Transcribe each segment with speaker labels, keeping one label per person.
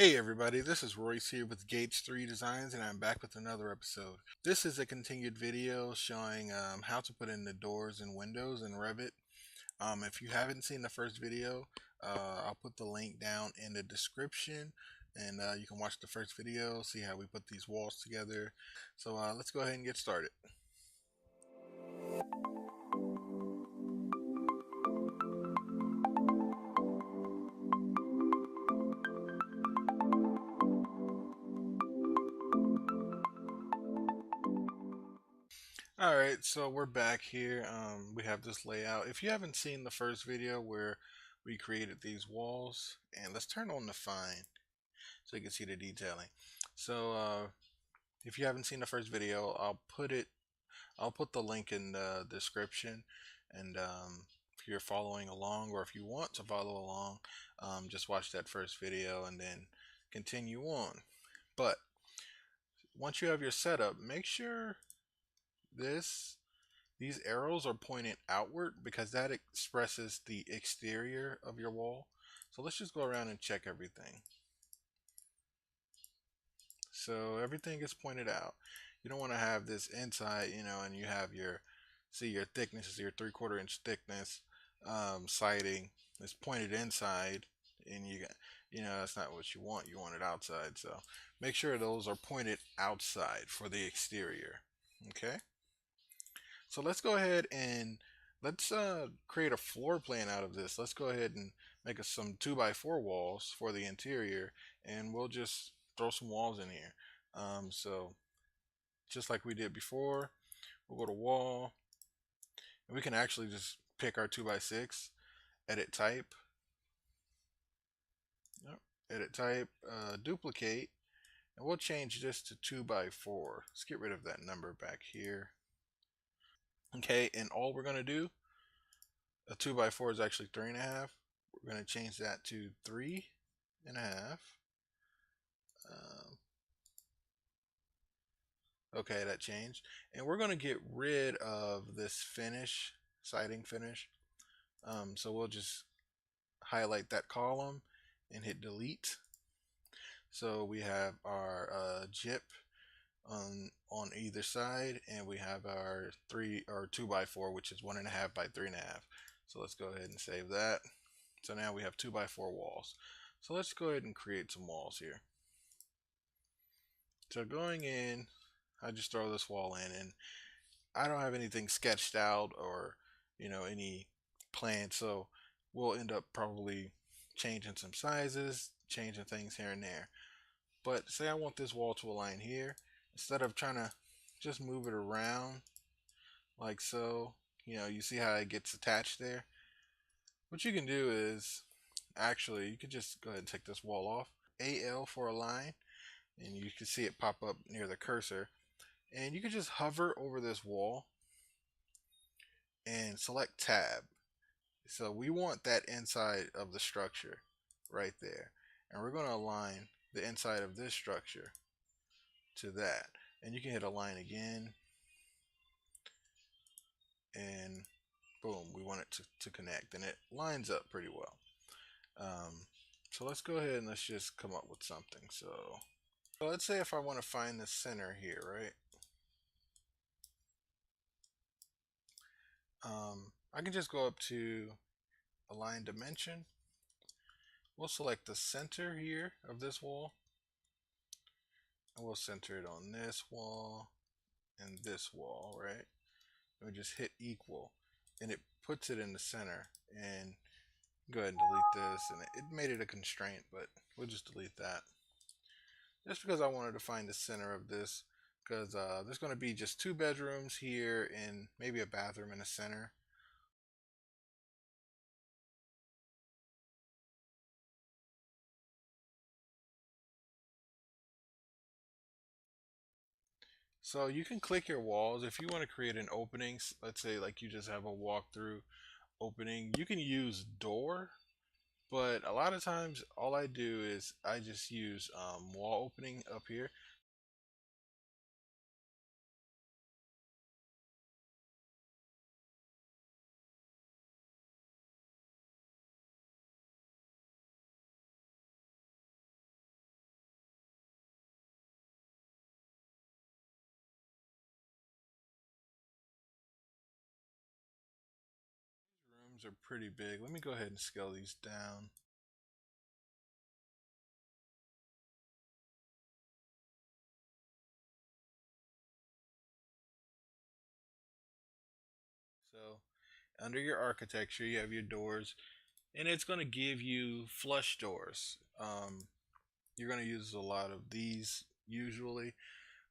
Speaker 1: Hey everybody, this is Royce here with Gates 3 Designs, and I'm back with another episode. This is a continued video showing how to put in the doors and windows in Revit. If you haven't seen the first video, I'll put the link down in the description, and you can watch the first video, see how we put these walls together. So let's go ahead and get started. Alright, so we're back here. We have this layout. If you haven't seen the first video where we created these walls, and let's turn on the fine so you can see the detailing. So if you haven't seen the first video, I'll put the link in the description, and if you're following along or if you want to follow along, just watch that first video and then continue on. But once you have your setup, make sure this these arrows are pointed outward because that expresses the exterior of your wall. So let's just go around and check everything. So everything is pointed out. You don't want to have this inside, and you have your thickness is your 3/4 inch thickness siding is pointed inside, and that's not what you want. You want it outside. So make sure those are pointed outside for the exterior. Okay. So let's go ahead and let's create a floor plan out of this. Let's go ahead and make us some 2x4 walls for the interior, and we'll just throw some walls in here. So just like we did before, we'll go to wall, and we can actually just pick our 2x6, edit type, yep, edit type, duplicate, and we'll change this to 2x4. Let's get rid of that number back here. Okay, and all we're gonna do, a 2x4 is actually 3.5. We're gonna change that to 3.5. Um, okay, that changed, and we're gonna get rid of this finish, siding finish. So we'll just highlight that column and hit delete. So we have our JIP on either side, and we have our 2x4, which is 1.5 by 3.5. So let's go ahead and save that. So now we have 2x4 walls. So let's go ahead and create some walls here. So going in, I just throw this wall in, and I don't have anything sketched out or any plan, so we'll end up probably changing some sizes, changing things here and there. But say I want this wall to align here, instead of trying to just move it around like so, you see how it gets attached there. What you can do is actually you could just go ahead and take this wall off, AL for align, and you can see it pop up near the cursor, and you can just hover over this wall and select tab. So we want that inside of the structure right there, and we're going to align the inside of this structure to that, and you can hit align again, and boom, we want it to connect, and it lines up pretty well. So let's go ahead and let's just come up with something. So let's say if I want to find the center here, right? I can just go up to align dimension. We'll select the center here of this wall, and we'll center it on this wall and this wall, right? And we just hit equal, and it puts it in the center. And go ahead and delete this, and it made it a constraint, but we'll just delete that. Just because I wanted to find the center of this, because there's going to be just 2 bedrooms here and maybe a bathroom in the center. So you can click your walls if you want to create an opening. Let's say like you just have a walkthrough opening. You can use door, but a lot of times all I do is I just use wall opening up here. rooms are pretty big. Let me go ahead and scale these down. So under your architecture, you have your doors, and it's going to give you flush doors. You're going to use a lot of these usually,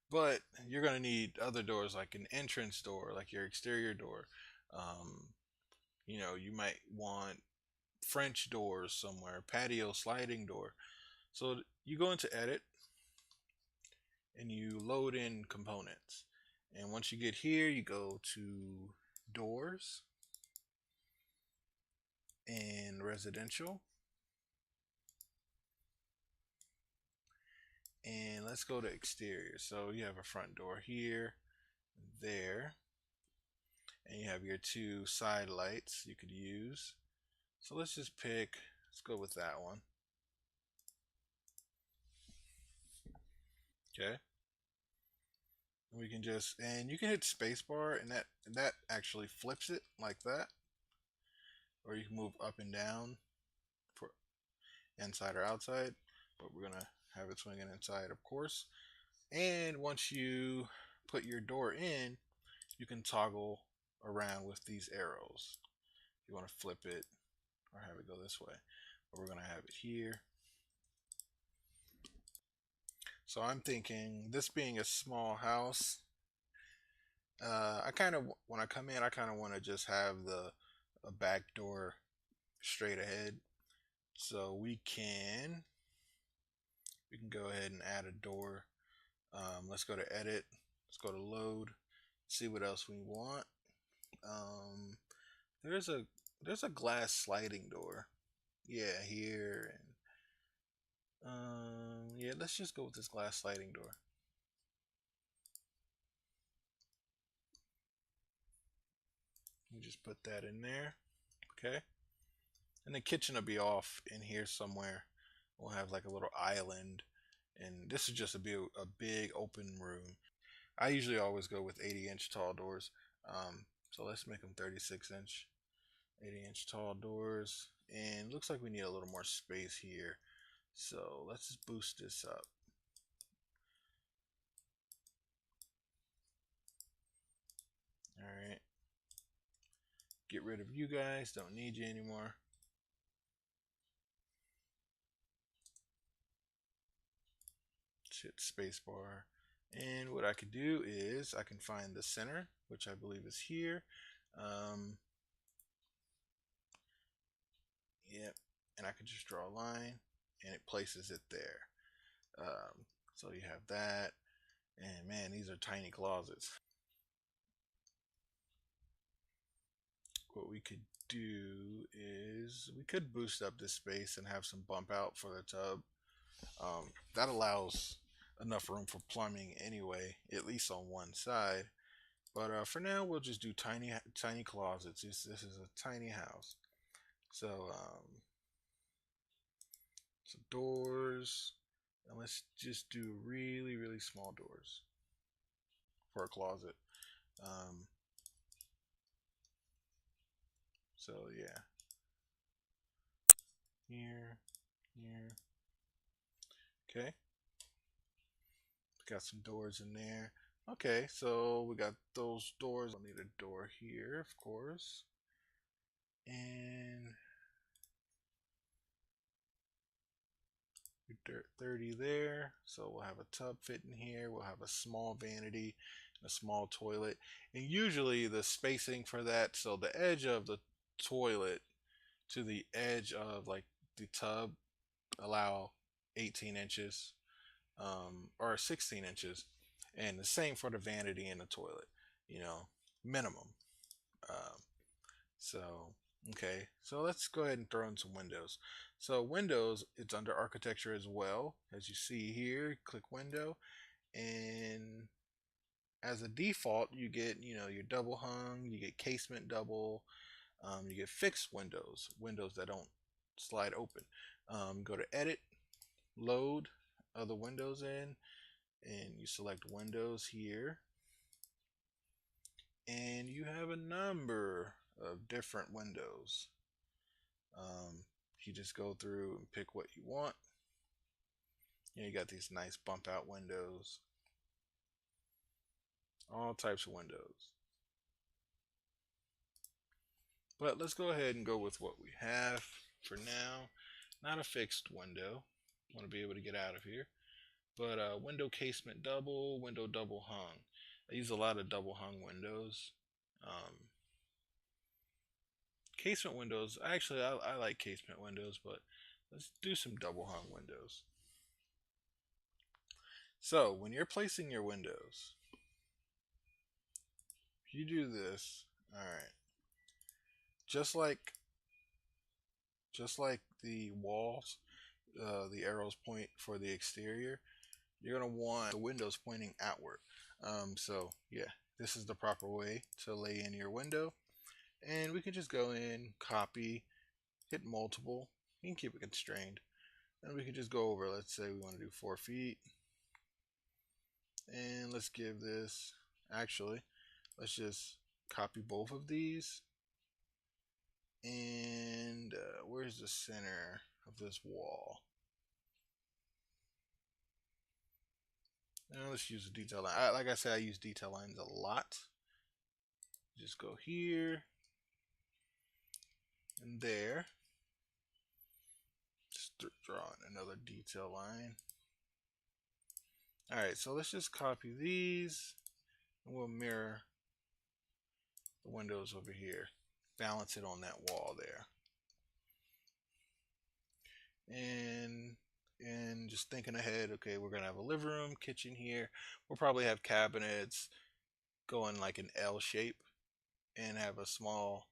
Speaker 1: but you're going to need other doors like an entrance door, like your exterior door. Um, you might want French doors somewhere, patio sliding door. So you go into edit and you load in components. And once you get here, you go to doors and residential. And let's go to exterior. So you have a front door here, there, and you have your two side lights you could use. So let's just let's go with that one. Okay. We can and you can hit spacebar, and that actually flips it like that. Or you can move up and down for inside or outside, but we're gonna have it swinging inside, of course. And once you put your door in, you can toggle around with these arrows. If you want to flip it or have it go this way, but we're gonna have it here. So I'm thinking, this being a small house, I kind of when I come in, I kind of want to just have the a back door straight ahead. So we can go ahead and add a door. Let's go to edit. Let's go to load. See what else we want. Um, there's a glass sliding door. Yeah, here and yeah. Let's just go with this glass sliding door. We just put that in there. Okay. And the kitchen will be off in here somewhere. We'll have like a little island, and this is just a big open room. I usually always go with 80-inch tall doors. So let's make them 36-inch, 80-inch tall doors. And looks like we need a little more space here. So let's just boost this up. All right. Get rid of you guys. Don't need you anymore. Hit spacebar. And what I could do is I can find the center, which I believe is here. Um, yep. And I can just draw a line and it places it there. So you have that. And man, these are tiny closets. What we could do is we could boost up this space and have some bump out for the tub. That allows enough room for plumbing anyway, at least on one side. But for now, we'll just do tiny closets. This is a tiny house. So, so doors, and let's just do really small doors for a closet. Um, so yeah, here, here. Okay, got some doors in there. Okay, so we got those doors. I'll need a door here, of course. And 30 there. So we'll have a tub fit in here. We'll have a small vanity and a small toilet. And usually the spacing for that, so the edge of the toilet to the edge of like the tub allow 18 inches or 16 inches. And the same for the vanity and the toilet, minimum. Um, so, okay, so let's go ahead and throw in some windows. So windows, it's under architecture as well. As you see here, click window, and as a default, you get, your double hung, you get casement double, you get fixed windows that don't slide open. Go to edit, load other windows in, and you select windows here, and you have a number of different windows. You just go through and pick what you want. You got these nice bump out windows, all types of windows. But let's go ahead and go with what we have for now. Not a fixed window. Want to be able to get out of here. But window casement double, window double hung. I use a lot of double hung windows. Casement windows, actually, I like casement windows, but let's do some double hung windows. So when you're placing your windows, you do this. All right. Just like the walls, the arrows point for the exterior. You're gonna want the windows pointing outward. So yeah, this is the proper way to lay in your window. And we can just go in, copy, hit multiple. You can keep it constrained. And we can just go over, let's say we want to do 4 feet. And let's give this, actually, let's just copy both of these. And where's the center of this wall? Now let's use a detail line. Like I said, I use detail lines a lot. Just go here and there. Just draw another detail line. Alright, so let's just copy these and we'll mirror the windows over here. Balance it on that wall there. And just thinking ahead, okay, we're gonna have a living room, kitchen here. We'll probably have cabinets going like an L shape and have a small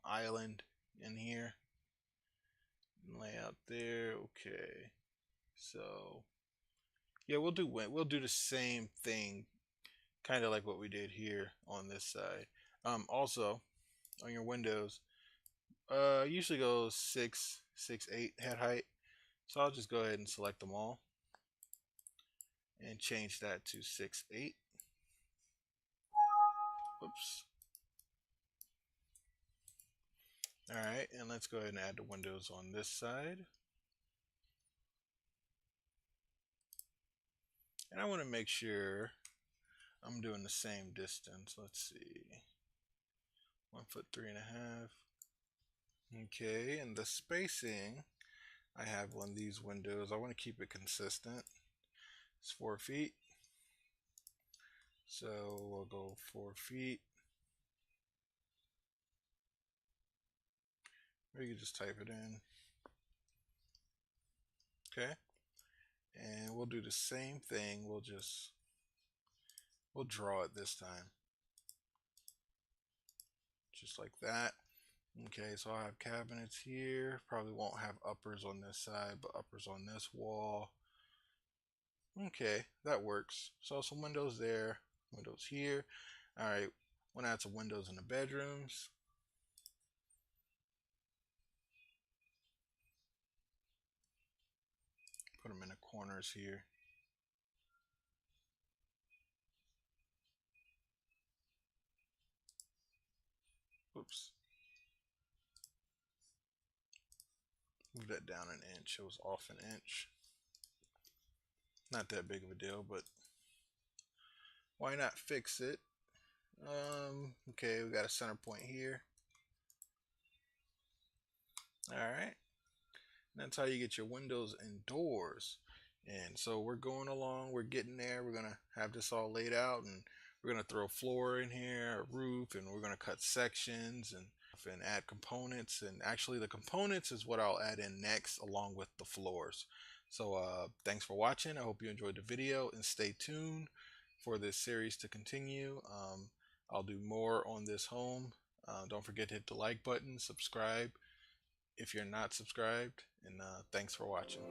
Speaker 1: island in here. Layout there, okay. So yeah, we'll do the same thing, kind of like what we did here on this side. Also, on your windows, usually goes 6, 6, 8 head height. So I'll just go ahead and select them all and change that to 6, 8. Oops. All right, and let's go ahead and add the windows on this side. And I want to make sure I'm doing the same distance. Let's see. 1 foot 3.5. Okay, and the spacing I have on these windows, I want to keep it consistent. It's 4 feet. So we'll go 4 feet. Or you can just type it in. Okay. And we'll do the same thing. We'll draw it this time. Just like that. Okay, so I have cabinets here. Probably won't have uppers on this side, but uppers on this wall. Okay, that works. So some windows there, windows here. All right, want to add some windows in the bedrooms. Put them in the corners here. Oops. Move that down an inch. It was off an inch. Not that big of a deal, but why not fix it? Okay, we got a center point here. All right. And that's how you get your windows and doors. And so we're going along, we're getting there. We're gonna have this all laid out, and we're gonna throw a floor in here, a roof, and we're gonna cut sections and add components. And actually the components is what I'll add in next along with the floors. So thanks for watching. I hope you enjoyed the video, and stay tuned for this series to continue. I'll do more on this home. Don't forget to hit the like button, subscribe if you're not subscribed, and thanks for watching.